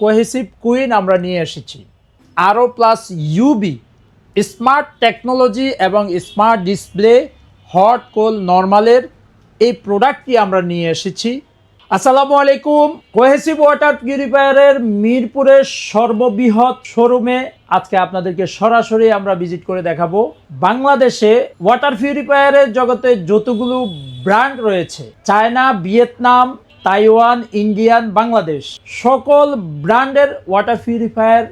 Cohesive queen আমরা নিয়ে এসেছি। আরও প্লাস ইউবি স্মার্ট টেকনোলজি এবং স্মার্ট ডিসপ্লে হট কোল নর্মালের এই প্রোডাক্টটি আমরা নিয়ে এসেছি। আসসালামু আলাইকুম। কোহেসিভ ওয়াটার পিউরিফায়ারের মিরপুরের সর্ববৃহৎ শোরুমে আজকে আপনাদেরকে সরাসরি আমরা ভিজিট করে দেখাবো। বাংলাদেশে ওয়াটার পিউরিফায়ারের জগতে যতগুলো ব্র্যান্ড রয়েছে, China, Vietnam, Taiwan, Indian, Bangladesh, সকল ব্র্যান্ডের ওয়াটার পিউরিফায়ার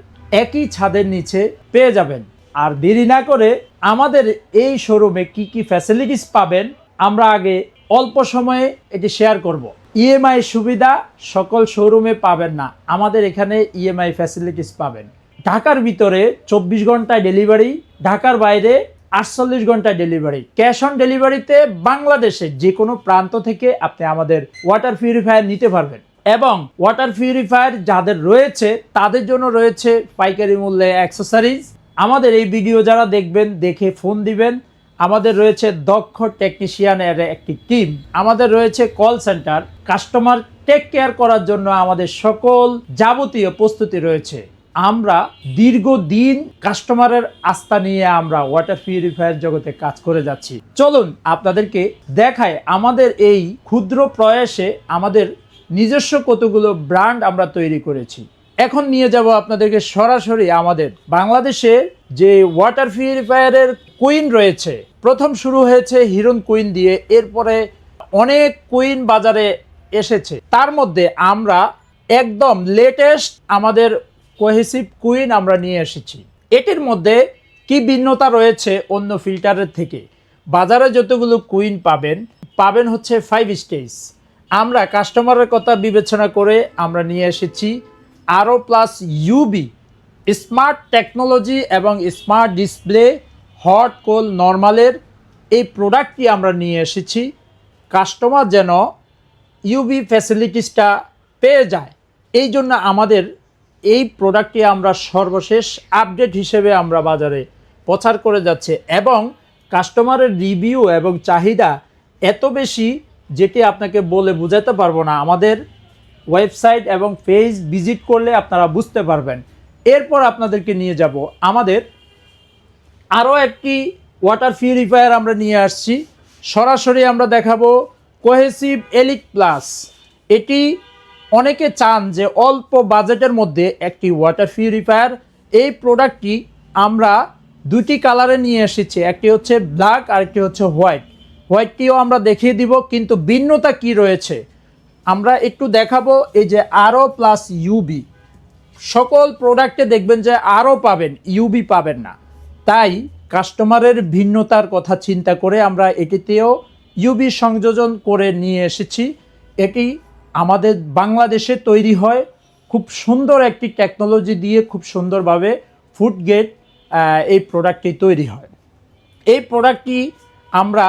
একই ছাদের নিচে পেয়ে যাবেন। আর দেরি না করে আমাদের এই শোরুমে কি কি ফ্যাসিলিটিস পাবেন আমরা আগে অল্প সময়ে এটি শেয়ার করব। ইএমআই সুবিধা সকল শোরুমে পাবেন না, আমাদের এখানে ইএমআই ফ্যাসিলিটিস পাবেন। ঢাকার ভিতরে 24 ঘন্টায় ডেলিভারি, ঢাকার বাইরে 48 ঘন্টায় ডেলিভারি। ক্যাশ অন ডেলিভারিতে বাংলাদেশের যে কোনো প্রান্ত থেকে আপনি আমাদের ওয়াটার পিউরিফায়ার নিতে পারবেন। এবং ওয়াটার পিউরিফায়ার যাদের রয়েছে তাদের জন্য রয়েছে পাইকারি মূল্যে অ্যাক্সেসরিজ। আমাদের এই ভিডিও যারা দেখবেন, দেখে ফোন দিবেন। আমাদের রয়েছে দক্ষ টেকনিশিয়ানের একটি টিম, আমাদের রয়েছে call centre, customer take care করার জন্য আমাদের সকল যাবতীয় প্রস্তুতি রয়েছে। আমরা দীর্ঘদিন কাস্টমারের আস্থা নিয়ে আমরা ওয়াটার পিউরিফায়ার জগতে কাজ করে যাচ্ছি। চলুন আপনাদেরকে দেখায় আমাদের এই ক্ষুদ্র প্রয়াসে আমাদের নিজস্ব কতগুলো ব্র্যান্ড আমরা তৈরি করেছি। এখন নিয়ে যাব আপনাদেরকে সরাসরি আমাদের বাংলাদেশের যে ওয়াটার পিউরিফায়ারের কুইন রয়েছে। প্রথম শুরু হয়েছে হিরন কুইন দিয়ে, এরপরে অনেক কুইন বাজারে এসেছে। তার মধ্যে আমরা একদম লেটেস্ট আমাদের কোহেসিভ কুইন আমরা নিয়ে এসেছি। এটির মধ্যে কি ভিন্নতা রয়েছে অন্য ফিল্টারের থেকে? বাজারে যতগুলো কুইন পাবেন হচ্ছে 5 স্টেজ। আমরা কাস্টমারের কথা বিবেচনা করে আমরা নিয়ে এসেছি আরও প্লাস ইউবি স্মার্ট টেকনোলজি এবং স্মার্ট ডিসপ্লে হট কোল নর্মালের এই প্রোডাক্টটি আমরা নিয়ে এসেছি। কাস্টমার যেন ইউবি ফ্যাসিলিটিসটা পেয়ে যায়, এই জন্য আমাদের এই প্রোডাক্টটি আমরা সর্বশেষ আপডেট হিসেবে আমরা বাজারে প্রচার করে যাচ্ছে। এবং কাস্টমারের রিভিউ এবং চাহিদা এত বেশি যেটি আপনাকে বলে বোঝাতে পারবো না। আমাদের ওয়েবসাইট এবং পেজ ভিজিট করলে আপনারা বুঝতে পারবেন। এরপর আপনাদেরকে নিয়ে যাব আমাদের আরও একটি ওয়াটার পিউরিফায়ার আমরা নিয়ে আসছি। সরাসরি আমরা দেখাবো কোহেসিভ এলিট প্লাস। এটি অনেকে চান যে অল্প বাজেটের মধ্যে একটি ওয়াটার পিউরিফায়ার। এই প্রোডাক্টটি আমরা দুটি কালারে নিয়ে এসেছি, একটি হচ্ছে ব্ল্যাক আর একটি হচ্ছে হোয়াইটটিও আমরা দেখিয়ে দিব। কিন্তু ভিন্নতা কি রয়েছে আমরা একটু দেখাবো। এই যে আরও প্লাস ইউবি, সকল প্রোডাক্টে দেখবেন যে আরও পাবেন, ইউবি পাবেন না। তাই কাস্টমারের ভিন্নতার কথা চিন্তা করে আমরা এটিতেও ইউবি সংযোজন করে নিয়ে এসেছি। এটি আমাদের বাংলাদেশে তৈরি হয়, খুব সুন্দর একটি টেকনোলজি দিয়ে খুব সুন্দরভাবে ফুড গ্রেড এই প্রোডাক্টটি তৈরি হয়। এই প্রোডাক্টটি আমরা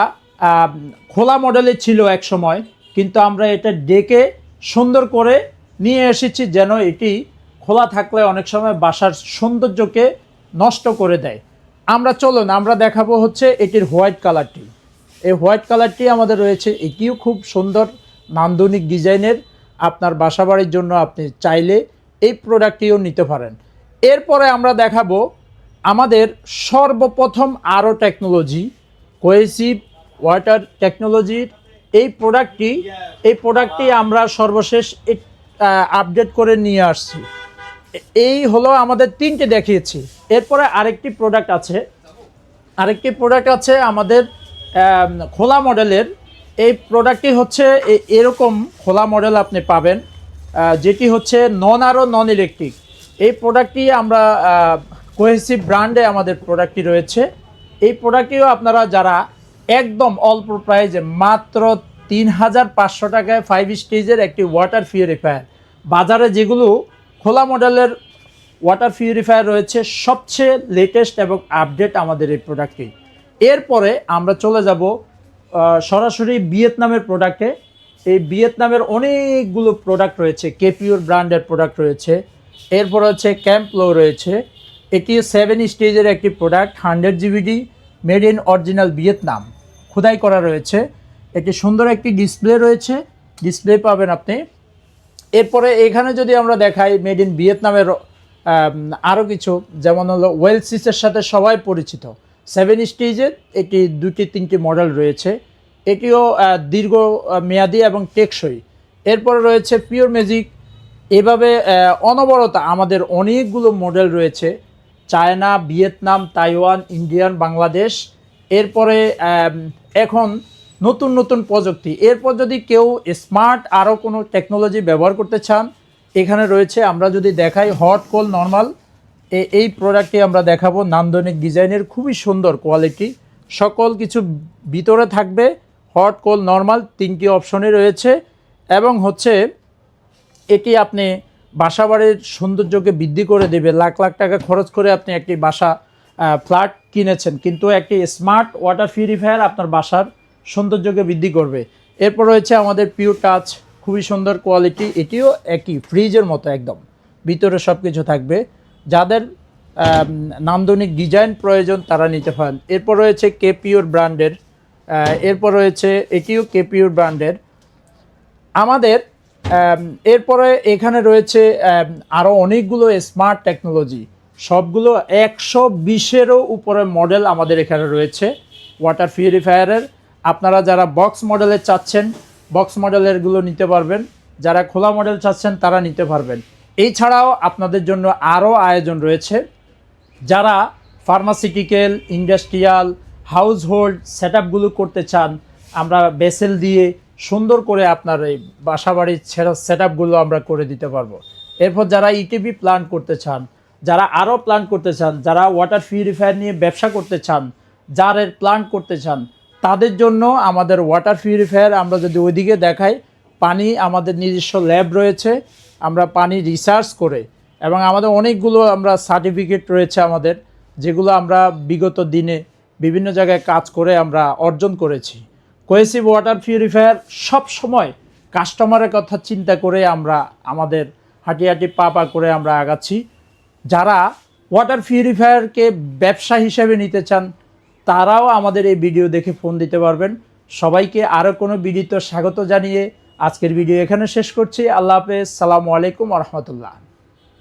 খোলা মডেলে ছিল এক সময়, কিন্তু আমরা এটা ডেকে সুন্দর করে নিয়ে এসেছি যেন এটি খোলা থাকলে অনেক সময় বাসার সৌন্দর্যকে নষ্ট করে দেয়। চলুন আমরা দেখাবো হচ্ছে এটির হোয়াইট কালারটি। এই হোয়াইট কালারটি আমাদের রয়েছে, এটিও খুব সুন্দর নান্দনিক ডিজাইনের। আপনার বাসা বাড়ির জন্য আপনি চাইলে এই প্রোডাক্টটিও নিতে পারেন। এরপরে আমরা দেখাবো আমাদের সর্বপ্রথম আরও টেকনোলজি, কোহেসিভ ওয়াটার টেকনোলজির এই প্রোডাক্টটি আমরা সর্বশেষ আপডেট করে নিয়ে আসছি। এই হলো আমাদের তিনটে দেখিয়েছি। এরপরে আরেকটি প্রোডাক্ট আছে আমাদের খোলা মডেলের। এই প্রোডাক্টটি হচ্ছে এরকম খোলা মডেল আপনি পাবেন, যেটি হচ্ছে নন ইলেকট্রিক। এই প্রোডাক্টটি আমরা কোহেসিভ ব্র্যান্ডে আমাদের প্রোডাক্টটি রয়েছে। এই প্রোডাক্টটিও আপনারা যারা একদম অল্প প্রাইজে মাত্র 3500 টাকায় 5 স্টেজের একটি ওয়াটার পিউরিফায়ার, বাজারে যেগুলো খোলা মডেলের ওয়াটার পিউরিফায়ার রয়েছে সবচেয়ে লেটেস্ট এবং আপডেট আমাদের এই প্রোডাক্টটি। এরপরে আমরা চলে যাব সরাসরি ভিয়েতনামের প্রোডাক্টে। এই ভিয়েতনামের অনেকগুলো প্রোডাক্ট রয়েছে, কেপিওর ব্র্যান্ডের প্রোডাক্ট রয়েছে। এরপর হচ্ছে ক্যাম্পলো রয়েছে, এটি 7 স্টেজের একটি product, 100 জিবিডি, made in original Vietnam, খোদাই করা রয়েছে। এটি সুন্দর একটি ডিসপ্লে রয়েছে, ডিসপ্লে পাবেন আপনি। এরপরে এখানে যদি আমরা দেখাই মেড ইন ভিয়েতনামের আরও কিছু, যেমন হলো ওয়েলসিসের সাথে সবাই পরিচিত 7 স্টেজের এটি 2-3টি মডেল রয়েছে, এটিও দীর্ঘ মেয়াদি এবং টেকসই। এরপরে রয়েছে পিওর ম্যাজিক। এভাবে অনবরত আমাদের অনেকগুলো মডেল রয়েছে, China, Vietnam, Taiwan, Indian, Bangladesh. এরপরে এখন নতুন নতুন প্রযুক্তি। এরপর যদি কেউ স্মার্ট আরও কোনো টেকনোলজি ব্যবহার করতে চান, এখানে রয়েছে। আমরা যদি দেখাই হট কোল নর্মাল, এই প্রোডাক্টটি আমরা দেখাবো। নান্দনিক ডিজাইনের, খুবই সুন্দর কোয়ালিটি, সকল কিছু ভিতরে থাকবে। হট কোল নর্মাল 3টি অপশনে রয়েছে এবং হচ্ছে এটি আপনি বাসাবাড়ির সৌন্দর্যকে বৃদ্ধি করে দেবে। লাখ লাখ টাকা খরচ করে আপনি একটি বাসা ফ্ল্যাট কিনেছেন, কিন্তু একটি স্মার্ট ওয়াটার পিউরিফায়ার আপনার বাসার সৌন্দর্যকে বৃদ্ধি করবে। এরপর রয়েছে আমাদের পিওর টাচ, খুবই সুন্দর কোয়ালিটি, এটিও একটি ফ্রিজের মতো একদম, ভিতরে সব কিছু থাকবে। যাদের নান্দনিক ডিজাইন প্রয়োজন তারা নিতে পারেন। এরপর রয়েছে কে পিওর ব্র্যান্ডের, এরপর রয়েছে এটিও কে পিওর ব্র্যান্ডের আমাদের। এরপরে এখানে রয়েছে আরও অনেকগুলো স্মার্ট টেকনোলজি, সবগুলো 120-এরও উপরে মডেল আমাদের এখানে রয়েছে ওয়াটার পিউরিফায়ারের। আপনারা যারা বক্স মডেলের চাচ্ছেন, বক্স মডেলেরগুলো নিতে পারবেন, যারা খোলা মডেল চাচ্ছেন তারা নিতে পারবেন। এছাড়াও আপনাদের জন্য আরও আয়োজন রয়েছে। যারা ফার্মাসিউটিক্যাল, ইন্ডাস্ট্রিয়াল, হাউসহোল্ড সেটআপগুলো করতে চান, আমরা বেসেল দিয়ে সুন্দর করে আপনার এই বাসাবাড়ির সেটআপগুলো আমরা করে দিতে পারবো। এরপর যারা ইটিভি প্ল্যান করতে চান, যারা আরও প্ল্যান করতে চান, যারা ওয়াটার পিউরিফায়ার নিয়ে ব্যবসা করতে চান, জারের প্ল্যান করতে চান, তাদের জন্য আমাদের ওয়াটার পিউরিফায়ার, আমরা যদি ওইদিকে দেখাই, পানি আমাদের নিজস্ব ল্যাব রয়েছে, আমরা পানি রিসার্চ করে, এবং আমাদের অনেকগুলো আমরা সার্টিফিকেট রয়েছে আমাদের, যেগুলো আমরা বিগত দিনে বিভিন্ন জায়গায় কাজ করে আমরা অর্জন করেছি। কোহেসিভ ওয়াটার পিউরিফায়ার সব সময় কাস্টমারের কথা চিন্তা করে আমরা আমাদের হাঁটি হাঁটি পা পা করে আমরা আগাচ্ছি। যারা ওয়াটার পিউরিফায়ারকে ব্যবসা হিসেবে নিতে চান তারাও আমাদের এই ভিডিও দেখে ফোন দিতে পারবেন। সবাইকে আরও কোনো ভিডিওতে স্বাগত জানিয়ে আজকের ভিডিও এখানে শেষ করছি। আল্লাহ হাফেজ, সালামু আলাইকুম ওয়া রাহমাতুল্লাহ।